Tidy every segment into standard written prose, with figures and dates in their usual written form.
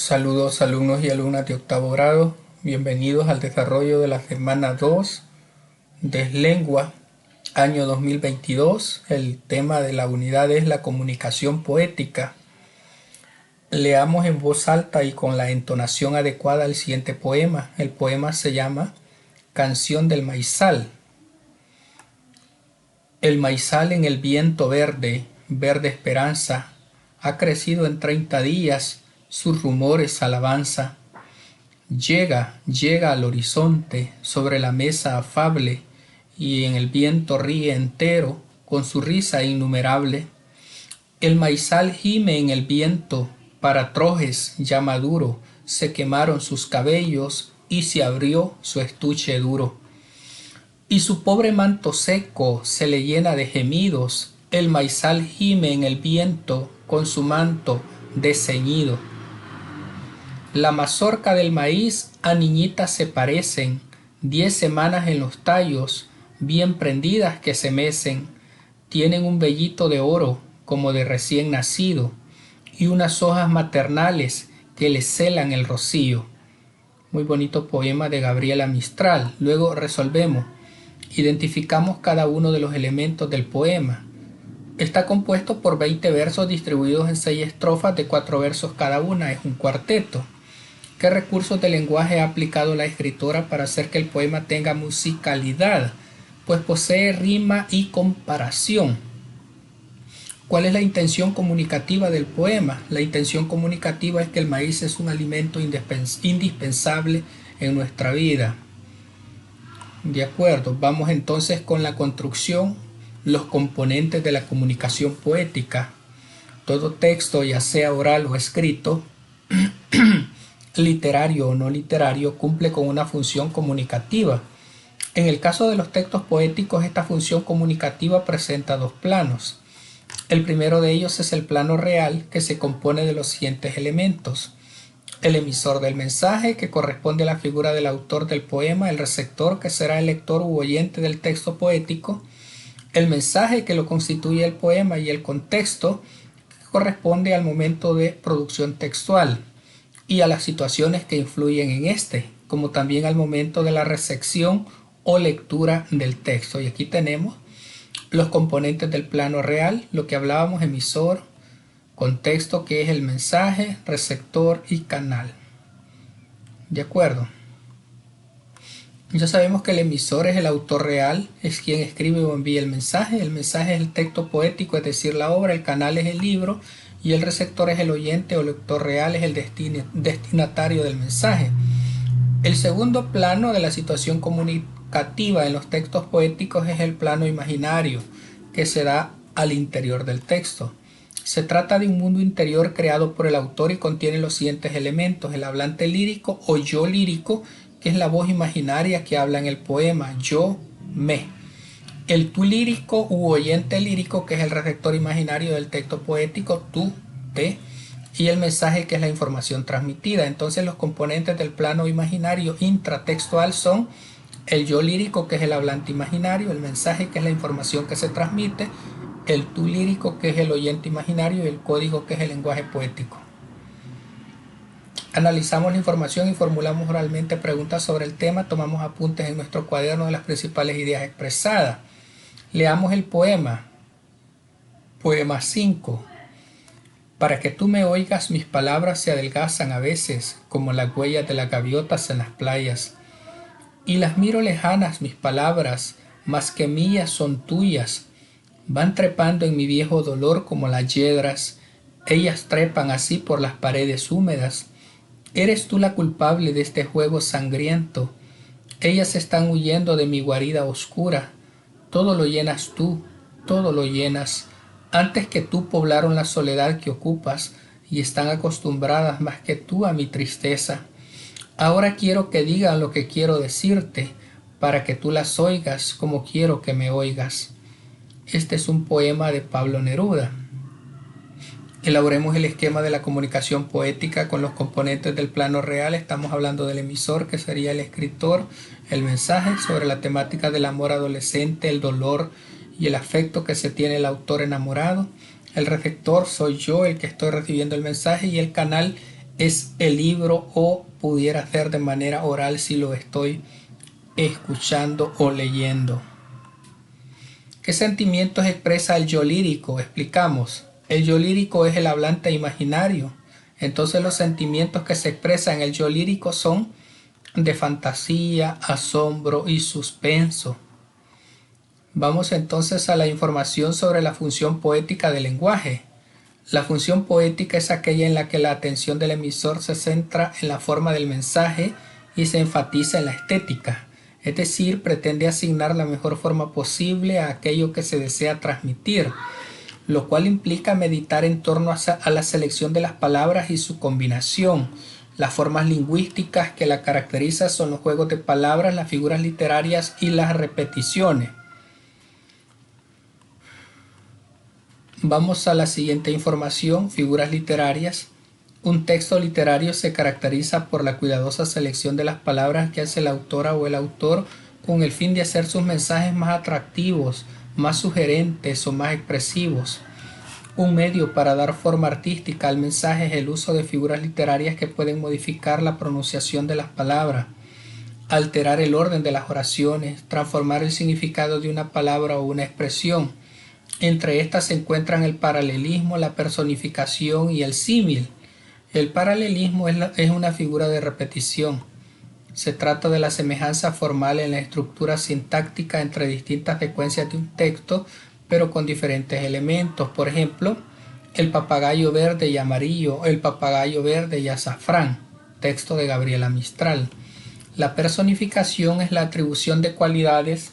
Saludos alumnos y alumnas de octavo grado, bienvenidos al desarrollo de la semana 2 de lengua, año 2022. El tema de la unidad es la comunicación poética. Leamos en voz alta y con la entonación adecuada el siguiente poema. El poema se llama Canción del Maizal. El maizal en el viento verde, verde esperanza, ha crecido en 30 días, sus rumores alabanza. Llega al horizonte, sobre la mesa afable, y en el viento ríe entero, con su risa innumerable. El maizal gime en el viento, para trojes ya maduro, se quemaron sus cabellos, y se abrió su estuche duro. Y su pobre manto seco se le llena de gemidos, el maizal gime en el viento, con su manto desceñido. La mazorca del maíz a niñitas se parecen, 10 semanas en los tallos, bien prendidas que se mecen, tienen un vellito de oro como de recién nacido, y unas hojas maternales que les celan el rocío. Muy bonito poema de Gabriela Mistral. Luego resolvemos. Identificamos cada uno de los elementos del poema. Está compuesto por 20 versos distribuidos en 6 estrofas de 4 versos cada una. Es un cuarteto. ¿Qué recursos de lenguaje ha aplicado la escritora para hacer que el poema tenga musicalidad? Pues posee rima y comparación. ¿Cuál es la intención comunicativa del poema? La intención comunicativa es que el maíz es un alimento indispensable en nuestra vida. De acuerdo, vamos entonces con la construcción, los componentes de la comunicación poética. Todo texto, ya sea oral o escrito, literario o no literario, cumple con una función comunicativa. En el caso de los textos poéticos, esta función comunicativa presenta dos planos. El primero de ellos es el plano real, que se compone de los siguientes elementos: el emisor del mensaje, que corresponde a la figura del autor del poema; el receptor, que será el lector u oyente del texto poético; el mensaje, que lo constituye el poema; y el contexto, que corresponde al momento de producción textual y a las situaciones que influyen en este, como también al momento de la recepción o lectura del texto. Y aquí tenemos los componentes del plano real, lo que hablábamos: emisor, contexto, que es el mensaje, receptor y canal. ¿De acuerdo? Ya sabemos que el emisor es el autor real, es quien escribe o envía el mensaje. El mensaje es el texto poético, es decir, la obra. El canal es el libro, y el receptor es el oyente o lector real, es el destinatario del mensaje. El segundo plano de la situación comunicativa en los textos poéticos es el plano imaginario, que se da al interior del texto. Se trata de un mundo interior creado por el autor y contiene los siguientes elementos: el hablante lírico o yo lírico, que es la voz imaginaria que habla en el poema, yo, me. El tú lírico u oyente lírico, que es el receptor imaginario del texto poético, tú, te. Y el mensaje, que es la información transmitida. Entonces los componentes del plano imaginario intratextual son el yo lírico, que es el hablante imaginario; el mensaje, que es la información que se transmite; el tú lírico, que es el oyente imaginario; y el código, que es el lenguaje poético. Analizamos la información y formulamos oralmente preguntas sobre el tema. Tomamos apuntes en nuestro cuaderno de las principales ideas expresadas. Leamos el poema. Poema 5. Para que tú me oigas, mis palabras se adelgazan a veces, como las huellas de las gaviotas en las playas. Y las miro lejanas, mis palabras, más que mías son tuyas. Van trepando en mi viejo dolor como las yedras. Ellas trepan así por las paredes húmedas. Eres tú la culpable de este juego sangriento. Ellas están huyendo de mi guarida oscura. Todo lo llenas tú, todo lo llenas. Antes que tú poblaron la soledad que ocupas, y están acostumbradas más que tú a mi tristeza. Ahora quiero que digan lo que quiero decirte, para que tú las oigas como quiero que me oigas. Este es un poema de Pablo Neruda. Elaboremos el esquema de la comunicación poética con los componentes del plano real. Estamos hablando del emisor, que sería el escritor; el mensaje, sobre la temática del amor adolescente, el dolor y el afecto que se tiene el autor enamorado; el receptor, soy yo, el que estoy recibiendo el mensaje; y el canal es el libro o pudiera ser de manera oral si lo estoy escuchando o leyendo. ¿Qué sentimientos expresa el yo lírico? Explicamos. El yo lírico es el hablante imaginario. Entonces los sentimientos que se expresan en el yo lírico son de fantasía, asombro y suspenso. Vamos entonces a la información sobre la función poética del lenguaje. La función poética es aquella en la que la atención del emisor se centra en la forma del mensaje y se enfatiza en la estética. Es decir, pretende asignar la mejor forma posible a aquello que se desea transmitir, lo cual implica meditar en torno a la selección de las palabras y su combinación. Las formas lingüísticas que la caracterizan son los juegos de palabras, las figuras literarias y las repeticiones. Vamos a la siguiente información, figuras literarias. Un texto literario se caracteriza por la cuidadosa selección de las palabras que hace la autora o el autor con el fin de hacer sus mensajes más atractivos, más sugerentes o más expresivos. Un medio para dar forma artística al mensaje es el uso de figuras literarias que pueden modificar la pronunciación de las palabras, alterar el orden de las oraciones, transformar el significado de una palabra o una expresión. Entre estas se encuentran el paralelismo, la personificación y el símil. El paralelismo es una figura de repetición. Se trata de la semejanza formal en la estructura sintáctica entre distintas secuencias de un texto, pero con diferentes elementos. Por ejemplo, el papagayo verde y amarillo, el papagayo verde y azafrán, texto de Gabriela Mistral. La personificación es la atribución de cualidades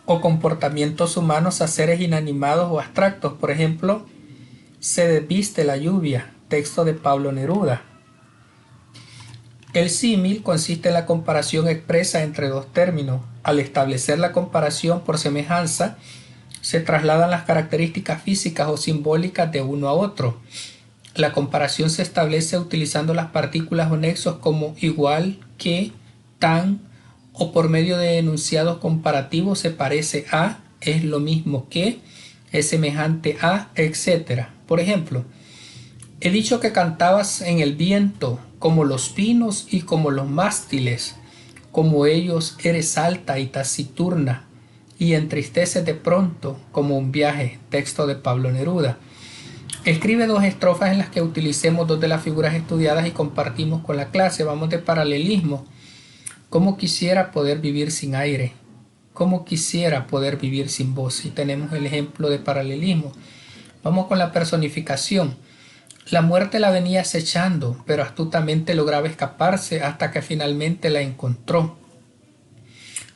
o comportamientos humanos a seres inanimados o abstractos. Por ejemplo, se desviste la lluvia, texto de Pablo Neruda. El símil consiste en la comparación expresa entre dos términos. Al establecer la comparación por semejanza, se trasladan las características físicas o simbólicas de uno a otro. La comparación se establece utilizando las partículas o nexos como igual, que, tan, o por medio de enunciados comparativos: se parece a, es lo mismo que, es semejante a, etc. Por ejemplo, he dicho que cantabas en el viento, como los pinos y como los mástiles. Como ellos eres alta y taciturna, y entristeces de pronto como un viaje, texto de Pablo Neruda. Escribe dos estrofas en las que utilicemos dos de las figuras estudiadas y compartimos con la clase. Vamos de paralelismo. ¿Cómo quisiera poder vivir sin aire? ¿Cómo quisiera poder vivir sin voz? Y tenemos el ejemplo de paralelismo. Vamos con la personificación. La muerte la venía acechando, pero astutamente lograba escaparse hasta que finalmente la encontró.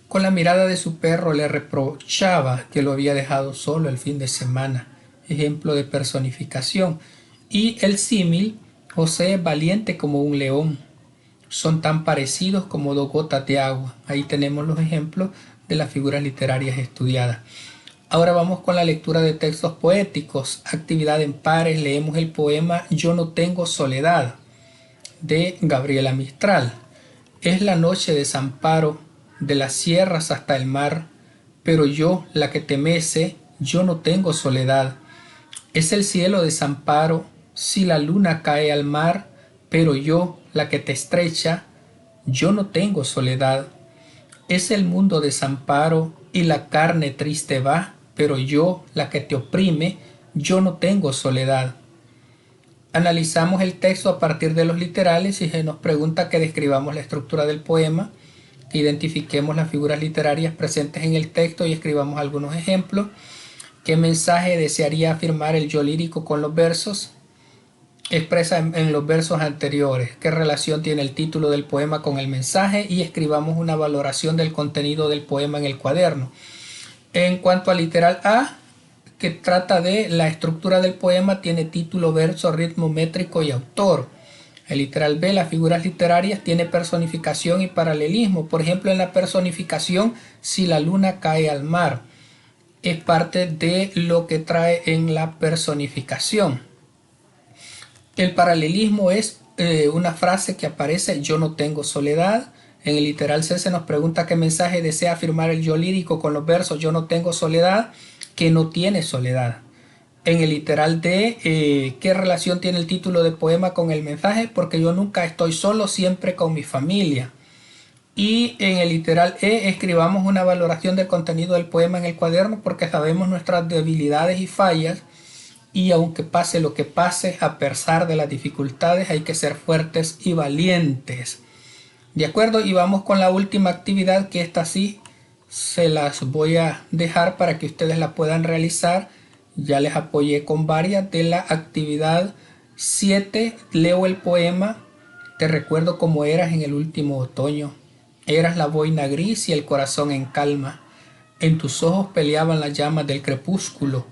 Con la mirada de su perro le reprochaba que lo había dejado solo el fin de semana. Ejemplo de personificación. Y el símil: José es valiente como un león. Son tan parecidos como dos gotas de agua. Ahí tenemos los ejemplos de las figuras literarias estudiadas. Ahora vamos con la lectura de textos poéticos. Actividad en pares. Leemos el poema Yo no tengo soledad, de Gabriela Mistral. Es la noche de desamparo, de las sierras hasta el mar, pero yo, la que te mece, yo no tengo soledad. Es el cielo de desamparo, si la luna cae al mar, pero yo, la que te estrecha, yo no tengo soledad. Es el mundo de desamparo y la carne triste va, pero yo, la que te oprime, yo no tengo soledad. Analizamos el texto a partir de los literales y se nos pregunta que describamos la estructura del poema, que identifiquemos las figuras literarias presentes en el texto y escribamos algunos ejemplos. ¿Qué mensaje desearía afirmar el yo lírico con los versos? Expresa en los versos anteriores qué relación tiene el título del poema con el mensaje y escribamos una valoración del contenido del poema en el cuaderno. En cuanto al literal A, que trata de la estructura del poema, tiene título, verso, ritmo métrico y autor. El literal B, las figuras literarias, tiene personificación y paralelismo. Por ejemplo, en la personificación, si la luna cae al mar, es parte de lo que trae en la personificación. El paralelismo es una frase que aparece: yo no tengo soledad. En el literal C se nos pregunta qué mensaje desea afirmar el yo lírico con los versos: yo no tengo soledad, que no tiene soledad. En el literal D, ¿qué relación tiene el título de poema con el mensaje? Porque yo nunca estoy solo, siempre con mi familia. Y en el literal E, escribamos una valoración del contenido del poema en el cuaderno porque sabemos nuestras debilidades y fallas. Y aunque pase lo que pase, a pesar de las dificultades, hay que ser fuertes y valientes. De acuerdo, y vamos con la última actividad, que esta sí se las voy a dejar para que ustedes la puedan realizar. Ya les apoyé con varias. De la actividad 7, leo el poema. Te recuerdo como eras en el último otoño. Eras la boina gris y el corazón en calma. En tus ojos peleaban las llamas del crepúsculo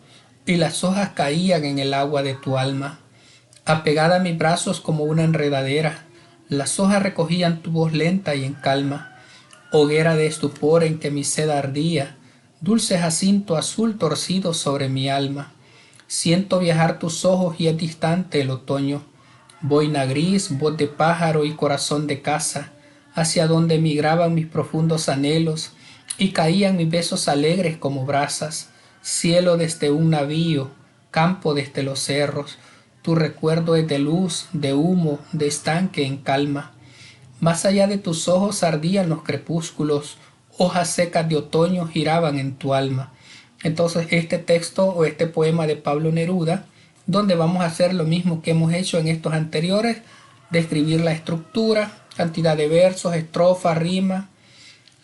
y las hojas caían en el agua de tu alma. Apegada a mis brazos como una enredadera, las hojas recogían tu voz lenta y en calma. Hoguera de estupor en que mi sed ardía, dulce jacinto azul torcido sobre mi alma. Siento viajar tus ojos y es distante el otoño. Boina gris, voz de pájaro y corazón de casa, hacia donde migraban mis profundos anhelos y caían mis besos alegres como brasas. Cielo desde un navío, campo desde los cerros, tu recuerdo es de luz, de humo, de estanque en calma. Más allá de tus ojos ardían los crepúsculos, hojas secas de otoño giraban en tu alma. Entonces este texto o este poema de Pablo Neruda, donde vamos a hacer lo mismo que hemos hecho en estos anteriores, describir la estructura, cantidad de versos, estrofa, rima,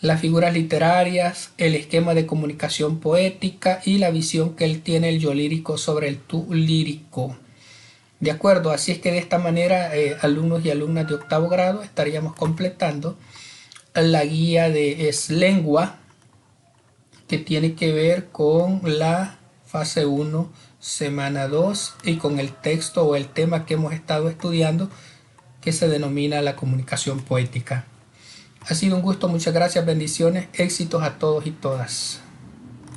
las figuras literarias, el esquema de comunicación poética y la visión que él tiene el yo lírico sobre el tú lírico. De acuerdo, así es que de esta manera alumnos y alumnas de octavo grado estaríamos completando la guía de lengua, que tiene que ver con la fase 1, semana 2 y con el texto o el tema que hemos estado estudiando, que se denomina la comunicación poética. Ha sido un gusto, muchas gracias, bendiciones, éxitos a todos y todas.